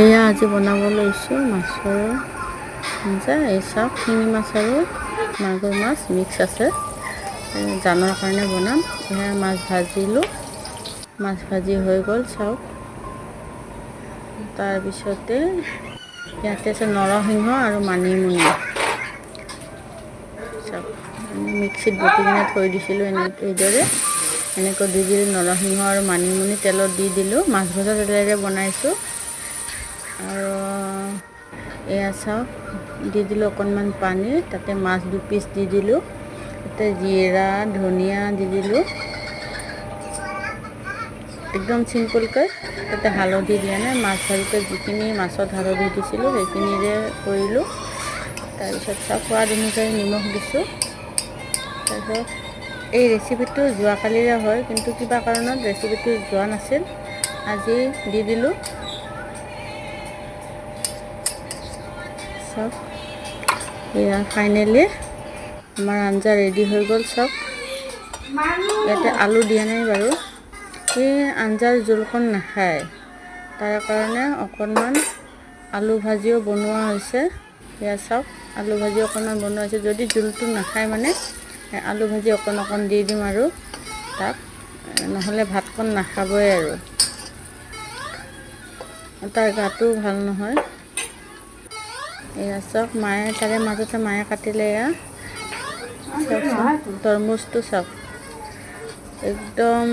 এয়া আজি বনাব লৈছোঁ মাছৰ আঞ্জা। এই চাওক, শিঙি মাছ আৰু মাগুৰ মাছ মিক্স আছে, জানৰ কাৰণে বনাম। এয়া মাছ ভাজিলোঁ, মাছ ভাজি হৈ গ'ল চাওক। তাৰপিছতে ইয়াতে আছে নৰসিংহ আৰু মানিমুনি চাওক। মিক্সিত বটি কিনে থৈ দিছিলোঁ, এইদৰে এনেকৈ দি দিলোঁ। নৰসিংহ আৰু মানিমুনি তেলত দি দিলোঁ, মাছ ভজা তেলেৰে বনাইছোঁ। আৰু এয়া চাওক, দি দিলোঁ অকণমান পানী, তাতে মাছ 2 পিচ দি দিলোঁ, তাতে জিৰা ধনিয়া দি দিলোঁ, একদম চিম্পুলকৈ। তাতে হালধি দিয়া নাই, মাছ ভাজোতে যিখিনি মাছত হালধি দিছিলোঁ সেইখিনিৰে কৰিলোঁ। তাৰপিছত চাওক, সোৱাদ অনুযায়ী নিমখ দিছোঁ। তাৰপিছত এই ৰেচিপিটো যোৱাকালিৰে হয়, কিন্তু কিবা কাৰণত ৰেচিপিটো যোৱা নাছিল, আজি দি দিলোঁ। চাওক, এয়া ফাইনেলি আমাৰ আঞ্জা ৰেডি হৈ গ'ল চাওক। ইয়াতে আলু দিয়া নাই বাৰু, এই আঞ্জাৰ জোলকণ নাখায়, তাৰ কাৰণে অকণমান আলু ভাজিও বনোৱা হৈছে। এয়া চাওক, আলু ভাজি অকণমান বনোৱা হৈছে। যদি জোলটো নাখায় মানে আলু ভাজি অকণ দি দিম আৰু তাক, নহ'লে ভাতকণ নাখাবই আৰু, তাৰ গাটো ভাল নহয়। এয়া চাওক, মায়ে তাৰে মাজতে মায়ে কাটিলে। এয়া চাওকচোন, তৰমুজটো চাওক, একদম